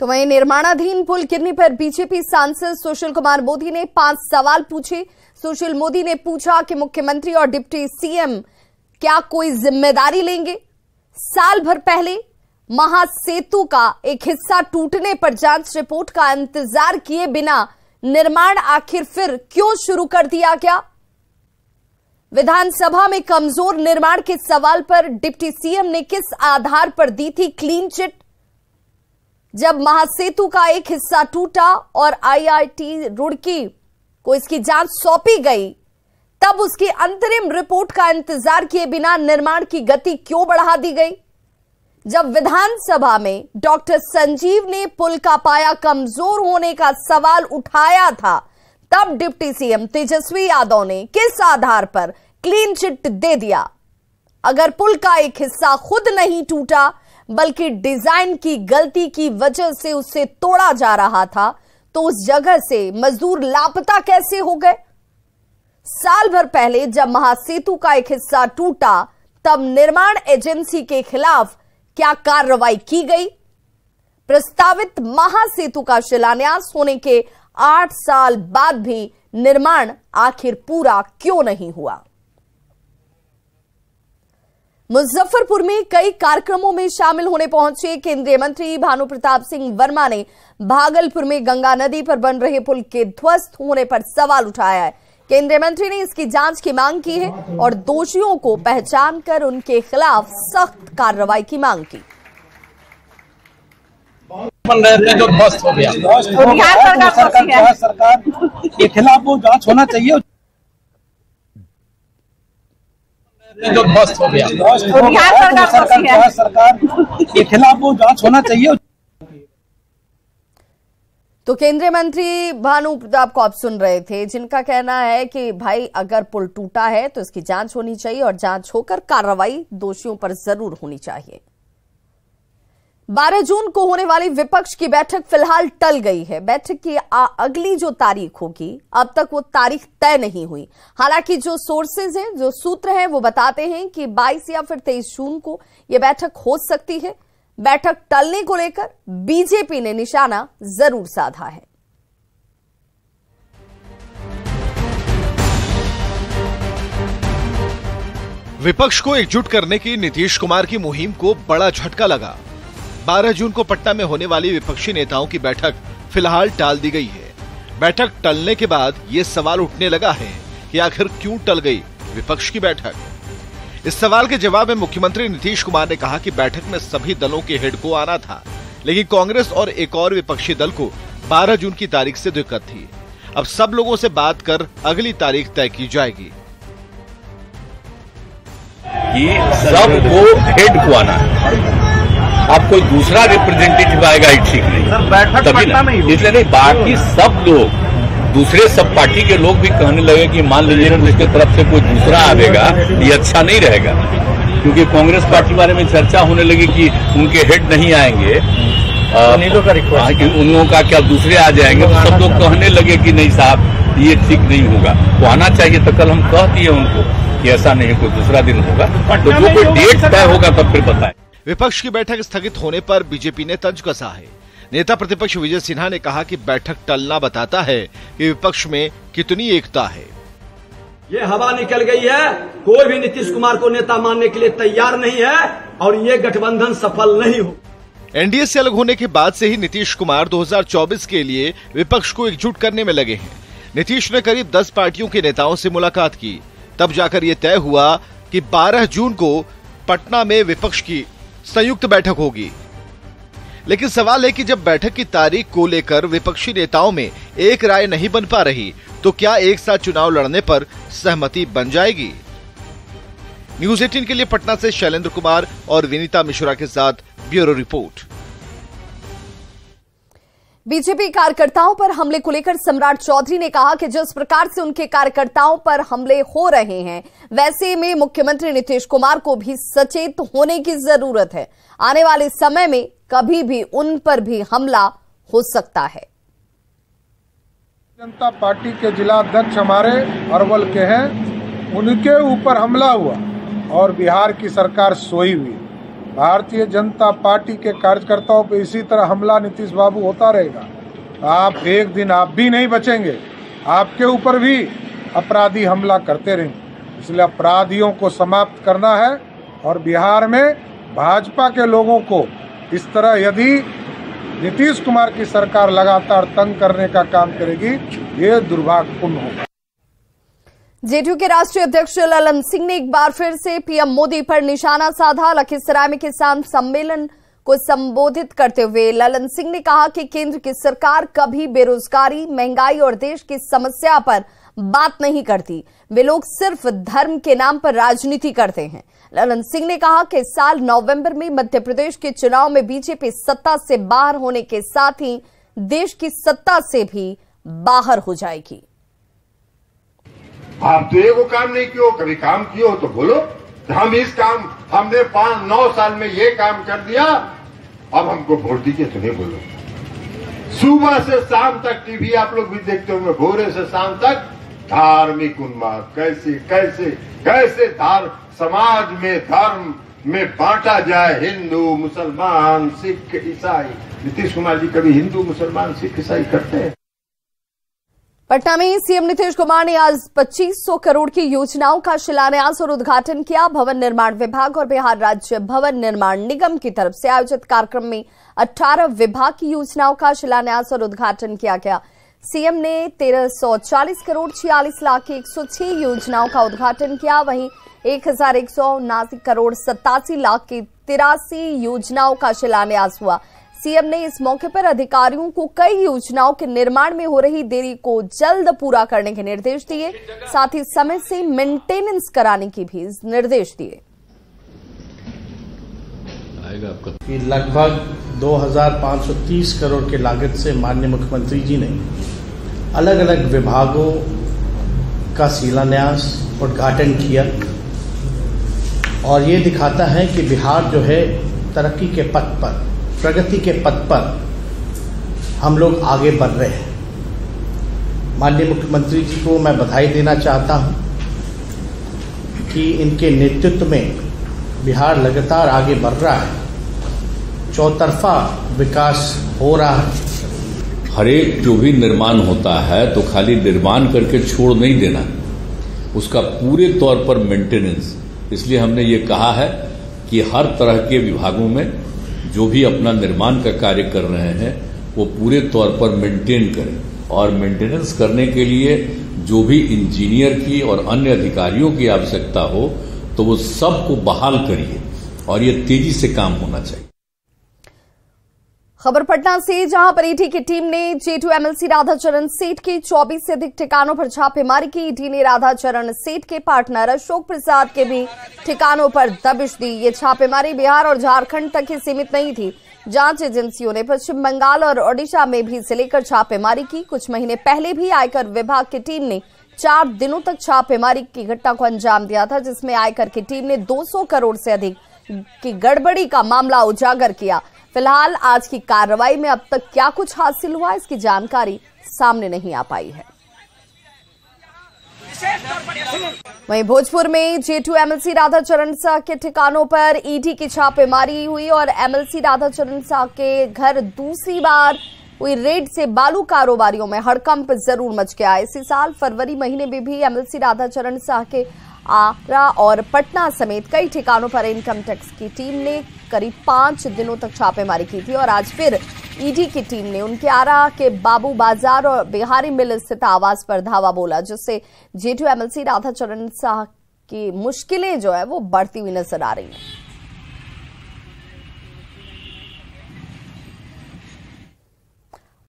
तो वहीं निर्माणाधीन पुल गिरने पर बीजेपी सांसद सुशील कुमार मोदी ने 5 सवाल पूछे। सुशील मोदी ने पूछा कि मुख्यमंत्री और डिप्टी सीएम क्या कोई जिम्मेदारी लेंगे। साल भर पहले महासेतु का एक हिस्सा टूटने पर जांच रिपोर्ट का इंतजार किए बिना निर्माण आखिर फिर क्यों शुरू कर दिया गया। विधानसभा में कमजोर निर्माण के सवाल पर डिप्टी सीएम ने किस आधार पर दी थी क्लीन चिट। जब महासेतु का एक हिस्सा टूटा और आईआईटी रुड़की को इसकी जांच सौंपी गई, तब उसकी अंतरिम रिपोर्ट का इंतजार किए बिना निर्माण की गति क्यों बढ़ा दी गई। जब विधानसभा में डॉक्टर संजीव ने पुल का पाया कमजोर होने का सवाल उठाया था, तब डिप्टी सीएम तेजस्वी यादव ने किस आधार पर क्लीन चिट दे दिया। अगर पुल का एक हिस्सा खुद नहीं टूटा बल्कि डिजाइन की गलती की वजह से उसे तोड़ा जा रहा था, तो उस जगह से मजदूर लापता कैसे हो गए। साल भर पहले जब महासेतु का एक हिस्सा टूटा, तब निर्माण एजेंसी के खिलाफ क्या कार्रवाई की गई। प्रस्तावित महासेतु का शिलान्यास होने के 8 साल बाद भी निर्माण आखिर पूरा क्यों नहीं हुआ। मुजफ्फरपुर में कई कार्यक्रमों में शामिल होने पहुंचे केंद्रीय मंत्री भानु प्रताप सिंह वर्मा ने भागलपुर में गंगा नदी पर बन रहे पुल के ध्वस्त होने पर सवाल उठाया है। केंद्रीय मंत्री ने इसकी जांच की मांग की है और दोषियों को पहचानकर उनके खिलाफ सख्त कार्रवाई की मांग की। जो ध्वस्त हो गया, सरकार के खिलाफ वो जांच होना चाहिए। जो ध्वस्त हो गया, सरकार के खिलाफ वो जांच होना चाहिए। तो केंद्रीय मंत्री भानु प्रताप को आप सुन रहे थे, जिनका कहना है कि भाई अगर पुल टूटा है तो इसकी जांच होनी चाहिए और जांच होकर कार्रवाई दोषियों पर जरूर होनी चाहिए। 12 जून को होने वाली विपक्ष की बैठक फिलहाल टल गई है। बैठक की अगली जो तारीख होगी, अब तक वो तारीख तय नहीं हुई। हालांकि जो सोर्सेज हैं, जो सूत्र हैं, वो बताते हैं कि 22 या फिर 23 जून को यह बैठक हो सकती है। बैठक टलने को लेकर बीजेपी ने निशाना जरूर साधा है। विपक्ष को एकजुट करने की नीतीश कुमार की मुहिम को बड़ा झटका लगा। 12 जून को पटना में होने वाली विपक्षी नेताओं की बैठक फिलहाल टाल दी गई है। बैठक टलने के बाद ये सवाल उठने लगा है कि आखिर क्यों टल गई विपक्ष की बैठक। इस सवाल के जवाब में मुख्यमंत्री नीतीश कुमार ने कहा कि बैठक में सभी दलों के हेड को आना था, लेकिन कांग्रेस और एक और विपक्षी दल को 12 जून की तारीख से दिक्कत थी। अब सब लोगों से बात कर अगली तारीख तय की जाएगी। कि सबको हेड को आना है, अब कोई दूसरा रिप्रेजेंटेटिव आएगा ही ठीक नहीं, तभी ना। इसलिए नहीं, बाकी सब लोग, दूसरे सब पार्टी के लोग भी कहने लगे कि मान लीजिए उसके तरफ से कोई दूसरा आवेगा, ये अच्छा नहीं रहेगा। क्योंकि कांग्रेस पार्टी बारे में चर्चा होने लगी कि उनके हेड नहीं आएंगे, उन का क्या दूसरे आ जाएंगे। तो सब लोग कहने लगे कि नहीं साहब, ये ठीक नहीं होगा, तो आना चाहिए। तो कल हम कह दिए उनको कि ऐसा नहीं, कोई दूसरा दिन होगा, तो जो कोई डेट तय होगा तब फिर बताएं। विपक्ष की बैठक स्थगित होने पर बीजेपी ने तंज कसा है। नेता प्रतिपक्ष विजय सिन्हा ने कहा कि बैठक टलना बताता है कि विपक्ष में कितनी एकता है। ये हवा निकल गई है, कोई भी नीतीश कुमार को नेता मानने के लिए तैयार नहीं है और ये गठबंधन सफल नहीं हो। एनडीए से अलग होने के बाद से ही नीतीश कुमार 2024 के लिए विपक्ष को एकजुट करने में लगे हैं। नीतीश ने करीब 10 पार्टियों के नेताओं से मुलाकात की, तब जाकर यह तय हुआ कि 12 जून को पटना में विपक्ष की संयुक्त बैठक होगी। लेकिन सवाल है कि जब बैठक की तारीख को लेकर विपक्षी नेताओं में एक राय नहीं बन पा रही, तो क्या एक साथ चुनाव लड़ने पर सहमति बन जाएगी। न्यूज़ 18 के लिए पटना से शैलेंद्र कुमार और विनीता मिश्रा के साथ ब्यूरो रिपोर्ट। बीजेपी कार्यकर्ताओं पर हमले को लेकर सम्राट चौधरी ने कहा कि जिस प्रकार से उनके कार्यकर्ताओं पर हमले हो रहे हैं, वैसे में मुख्यमंत्री नीतीश कुमार को भी सचेत होने की जरूरत है। आने वाले समय में कभी भी उन पर भी हमला हो सकता है। जनता पार्टी के जिला अध्यक्ष हमारे अरवल के हैं, उनके ऊपर हमला हुआ और बिहार की सरकार सोई हुई। भारतीय जनता पार्टी के कार्यकर्ताओं पर इसी तरह हमला नीतीश बाबू होता रहेगा, आप एक दिन आप भी नहीं बचेंगे, आपके ऊपर भी अपराधी हमला करते रहेंगे। इसलिए अपराधियों को समाप्त करना है और बिहार में भाजपा के लोगों को इस तरह यदि नीतीश कुमार की सरकार लगातार तंग करने का काम करेगी, ये दुर्भाग्यपूर्ण होगा। जेडीयू के राष्ट्रीय अध्यक्ष ललन सिंह ने एक बार फिर से पीएम मोदी पर निशाना साधा। लखीसराय में किसान सम्मेलन को संबोधित करते हुए ललन सिंह ने कहा कि केंद्र की सरकार कभी बेरोजगारी, महंगाई और देश की समस्या पर बात नहीं करती। वे लोग सिर्फ धर्म के नाम पर राजनीति करते हैं। ललन सिंह ने कहा कि इस साल नवंबर में मध्य प्रदेश के चुनाव में बीजेपी सत्ता से बाहर होने के साथ ही देश की सत्ता से भी बाहर हो जाएगी। आप तो एगो काम नहीं कियो, कभी काम कियो तो बोलो हम इस काम हमने 5-9 साल में ये काम कर दिया, अब हमको वोट दीजिए तो नहीं बोलो। सुबह से शाम तक टीवी आप लोग भी देखते होंगे, भोरे से शाम तक धार्मिक उन्माद, कैसे समाज में धर्म में बांटा जाए, हिंदू मुसलमान सिख ईसाई। नीतीश कुमार जी कभी हिंदू मुसलमान सिख ईसाई करते हैं? पटना में सीएम नीतीश कुमार ने आज 2500 करोड़ की योजनाओं का शिलान्यास और उद्घाटन किया। भवन निर्माण विभाग और बिहार राज्य भवन निर्माण निगम की तरफ से आयोजित कार्यक्रम में 18 विभाग की योजनाओं का शिलान्यास और उद्घाटन किया गया। सीएम ने 1340 करोड़ 46 लाख की 106 योजनाओं का उद्घाटन किया। वहीं 1179 करोड़ 87 लाख की 83 योजनाओं का शिलान्यास हुआ। सीएम ने इस मौके पर अधिकारियों को कई योजनाओं के निर्माण में हो रही देरी को जल्द पूरा करने के निर्देश दिए, साथ ही समय से मेंटेनेंस कराने की भी निर्देश दिए। लगभग 2530 करोड़ के लागत से माननीय मुख्यमंत्री जी ने अलग अलग विभागों का शिलान्यास उद्घाटन किया और ये दिखाता है कि बिहार जो है तरक्की के पथ पर, प्रगति के पथ पर हम लोग आगे बढ़ रहे हैं। माननीय मुख्यमंत्री जी को मैं बधाई देना चाहता हूं कि इनके नेतृत्व में बिहार लगातार आगे बढ़ रहा है, चौतरफा विकास हो रहा है। हर एक जो भी निर्माण होता है तो खाली निर्माण करके छोड़ नहीं देना, उसका पूरे तौर पर मेंटेनेंस। इसलिए हमने ये कहा है कि हर तरह के विभागों में जो भी अपना निर्माण का कार्य कर रहे हैं वो पूरे तौर पर मेंटेन करें और मेंटेनेंस करने के लिए जो भी इंजीनियर की और अन्य अधिकारियों की आवश्यकता हो तो वो सबको बहाल करिए और ये तेजी से काम होना चाहिए। खबर पटना से, जहां पर ईडी की टीम ने J2 MLC राधाचरण सेठ के 24 से अधिक ठिकानों पर छापेमारी की। ईडी ने राधाचरण सेठ के पार्टनर अशोक प्रसाद के भी ठिकानों पर दबिश दी। ये छापेमारी बिहार और झारखंड तक ही सीमित नहीं थी। जांच एजेंसियों ने पश्चिम बंगाल और ओडिशा में भी इसे लेकर छापेमारी की। कुछ महीने पहले भी आयकर विभाग की टीम ने 4 दिनों तक छापेमारी की घटना को अंजाम दिया था, जिसमें आयकर की टीम ने 200 करोड़ से अधिक की गड़बड़ी का मामला उजागर किया। फिलहाल आज की कार्रवाई में अब तक क्या कुछ हासिल हुआ, इसकी जानकारी सामने नहीं आ पाई है। वहीं भोजपुर में J2 MLC राधाचरण साह के ठिकानों पर ईडी की छापेमारी हुई और MLC राधाचरण साह के घर दूसरी बार हुई रेड से बालू कारोबारियों में हड़कंप जरूर मच गया। इसी साल फरवरी महीने में भी MLC राधाचरण साह के आगरा और पटना समेत कई ठिकानों पर इनकम टैक्स की टीम ने करीब 5 दिनों तक छापेमारी की थी और आज फिर ईडी की टीम ने उनके आरा के बाबू बाजार और बिहारी मिल स्थित आवास पर धावा बोला, जिससे J2 MLC राधाचरण साह की मुश्किलें जो है वो बढ़ती हुई नजर आ रही हैं।